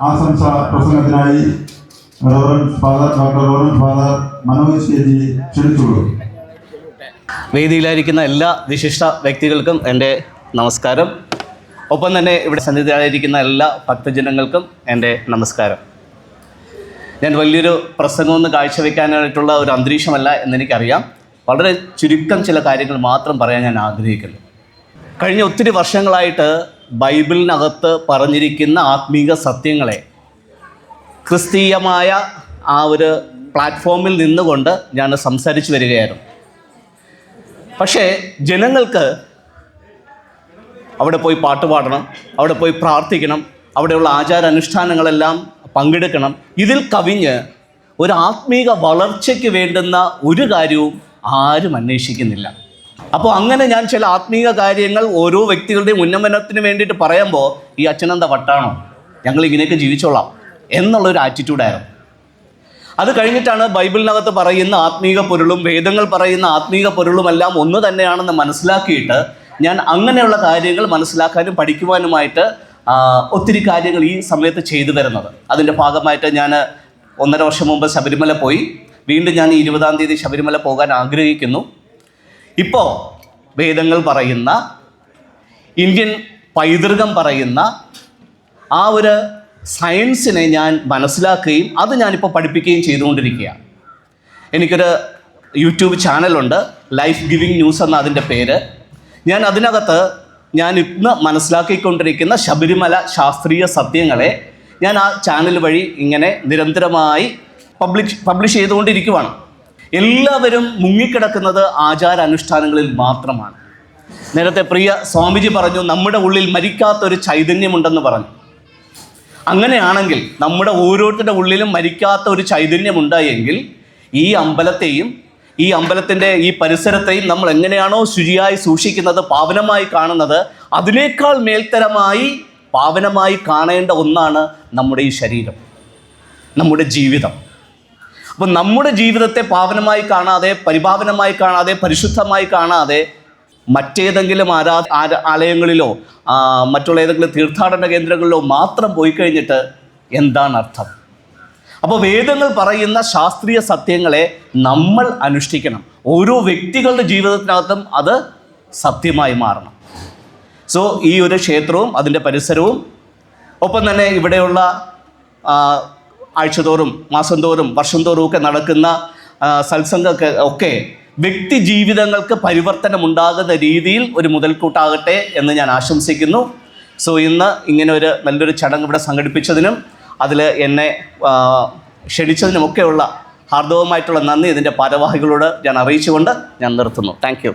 ആശംസ പ്രസംഗത്തിനായി reverend father doctor reverend father Manoj K G ക്ഷണിച്ചുള്ളൂ. വേദിയിലായിരിക്കുന്ന എല്ലാ വിശിഷ്ട വ്യക്തികൾക്കും എൻ്റെ നമസ്കാരം. ഒപ്പം തന്നെ ഇവിടെ സന്നിധിയായിരിക്കുന്ന എല്ലാ ഭക്തജനങ്ങൾക്കും എൻ്റെ നമസ്കാരം. ഞാൻ വലിയൊരു പ്രസംഗമൊന്നും കാഴ്ചവെക്കാനായിട്ടുള്ള ഒരു അന്തരീക്ഷമല്ല എന്നെനിക്കറിയാം. വളരെ ചുരുക്കം ചില കാര്യങ്ങൾ മാത്രം പറയാൻ ഞാൻ ആഗ്രഹിക്കുന്നു. കഴിഞ്ഞ ഒത്തിരി വർഷങ്ങളായിട്ട് ബൈബിളിനകത്ത് പറഞ്ഞിരിക്കുന്ന ആത്മീക സത്യങ്ങളെ ക്രിസ്തീയമായ ആ ഒരു പ്ലാറ്റ്ഫോമിൽ നിന്നുകൊണ്ട് ഞാൻ സംസാരിച്ചു വരികയായിരുന്നു. പക്ഷേ ജനങ്ങൾക്ക് അവിടെ പോയി പാട്ട് പാടണം, അവിടെ പോയി പ്രാർത്ഥിക്കണം, അവിടെയുള്ള ആചാരാനുഷ്ഠാനങ്ങളെല്ലാം പങ്കെടുക്കണം. ഇതിൽ കവിഞ്ഞ് ഒരു ആത്മീക വളർച്ചയ്ക്ക് വേണ്ടുന്ന ഒരു കാര്യവും ആരും അന്വേഷിക്കുന്നില്ല. അപ്പോൾ അങ്ങനെ ഞാൻ ചില ആത്മീക കാര്യങ്ങൾ ഓരോ വ്യക്തികളുടെയും ഉന്നമനത്തിന് വേണ്ടിയിട്ട് പറയുമ്പോൾ ഈ അച്ഛനെന്താ വട്ടാണോ, ഞങ്ങൾ ഇങ്ങനെയൊക്കെ ജീവിച്ചോളാം എന്നുള്ളൊരു ആറ്റിറ്റ്യൂഡായിരുന്നു. അത് കഴിഞ്ഞിട്ടാണ് ബൈബിളിനകത്ത് പറയുന്ന ആത്മീക പൊരുളും വേദങ്ങൾ പറയുന്ന ആത്മീക പൊരുളുമെല്ലാം ഒന്ന് തന്നെയാണെന്ന് മനസ്സിലാക്കിയിട്ട് ഞാൻ അങ്ങനെയുള്ള കാര്യങ്ങൾ മനസ്സിലാക്കാനും പഠിക്കുവാനുമായിട്ട് ഒത്തിരി കാര്യങ്ങൾ ഈ സമയത്ത് ചെയ്തു വരുന്നത്. അതിൻ്റെ ഭാഗമായിട്ട് ഞാൻ 1.5 വർഷം മുമ്പ് ശബരിമല പോയി. വീണ്ടും ഞാൻ 20-ാം തീയതി ശബരിമല പോകാൻ ആഗ്രഹിക്കുന്നു. ഇപ്പോൾ വേദങ്ങൾ പറയുന്ന, ഇന്ത്യൻ പൈതൃകം പറയുന്ന ആ ഒരു സയൻസിനെ ഞാൻ മനസ്സിലാക്കുകയും അത് ഞാനിപ്പോൾ പഠിപ്പിക്കുകയും ചെയ്തുകൊണ്ടിരിക്കുകയാണ്. എനിക്കൊരു യൂട്യൂബ് ചാനലുണ്ട്, ലൈഫ് ഗിവിങ് ന്യൂസ് എന്ന അതിൻ്റെ പേര്. ഞാൻ അതിനകത്ത് ഞാൻ ഇന്ന് മനസ്സിലാക്കിക്കൊണ്ടിരിക്കുന്ന ശബരിമല ശാസ്ത്രീയ സത്യങ്ങളെ ഞാൻ ആ ചാനൽ വഴി ഇങ്ങനെ നിരന്തരമായി പബ്ലിഷ് ചെയ്തുകൊണ്ടിരിക്കുവാണ്. എല്ലാവരും മുങ്ങിക്കിടക്കുന്നത് ആചാരാനുഷ്ഠാനങ്ങളിൽ മാത്രമാണ്. നേരത്തെ പ്രിയ സ്വാമിജി പറഞ്ഞു, നമ്മുടെ ഉള്ളിൽ മരിക്കാത്തൊരു ചൈതന്യമുണ്ടെന്ന് പറഞ്ഞു. അങ്ങനെയാണെങ്കിൽ നമ്മുടെ ഓരോരുത്തരുടെ ഉള്ളിലും മരിക്കാത്ത ഒരു ചൈതന്യമുണ്ടായെങ്കിൽ ഈ അമ്പലത്തെയും ഈ അമ്പലത്തിൻ്റെ ഈ പരിസരത്തെയും നമ്മൾ എങ്ങനെയാണോ ശുചിയായി സൂക്ഷിക്കുന്നത്, പാവനമായി കാണുന്നത്, അതിനേക്കാൾ മേൽത്തരമായി പാവനമായി കാണേണ്ട ഒന്നാണ് നമ്മുടെ ഈ ശരീരം, നമ്മുടെ ജീവിതം. അപ്പോൾ നമ്മുടെ ജീവിതത്തെ പാവനമായി കാണാതെ, പരിപാവനമായി കാണാതെ, പരിശുദ്ധമായി കാണാതെ മറ്റേതെങ്കിലും ആലയങ്ങളിലോ മറ്റുള്ള ഏതെങ്കിലും തീർത്ഥാടന കേന്ദ്രങ്ങളിലോ മാത്രം പോയി കഴിഞ്ഞിട്ട് എന്താണ് അർത്ഥം? അപ്പോൾ വേദങ്ങൾ പറയുന്ന ശാസ്ത്രീയ സത്യങ്ങളെ നമ്മൾ അനുഷ്ഠിക്കണം. ഓരോ വ്യക്തികളുടെ ജീവിതത്തിനകത്തും അത് സത്യമായി മാറണം. സോ ഈ ഒരു ക്ഷേത്രവും അതിൻ്റെ പരിസരവും ഒപ്പം തന്നെ ഇവിടെയുള്ള ആഴ്ചതോറും മാസം തോറും വർഷം തോറും ഒക്കെ നടക്കുന്ന സത്സംഗമൊക്കെ ഒക്കെ വ്യക്തി ജീവിതങ്ങൾക്ക് പരിവർത്തനമുണ്ടാകുന്ന രീതിയിൽ ഒരു മുതൽക്കൂട്ടാകട്ടെ എന്ന് ഞാൻ ആശംസിക്കുന്നു. സോ ഇന്ന് ഇങ്ങനെ ഒരു നല്ലൊരു ചടങ്ങ് ഇവിടെ സംഘടിപ്പിച്ചതിനും അതിൽ എന്നെ ക്ഷണിച്ചതിനുമൊക്കെയുള്ള ഹാർദവമായിട്ടുള്ള നന്ദി ഇതിൻ്റെ ഭാരവാഹികളോട് ഞാൻ അറിയിച്ചുകൊണ്ട് ഞാൻ നിർത്തുന്നു. Thank you.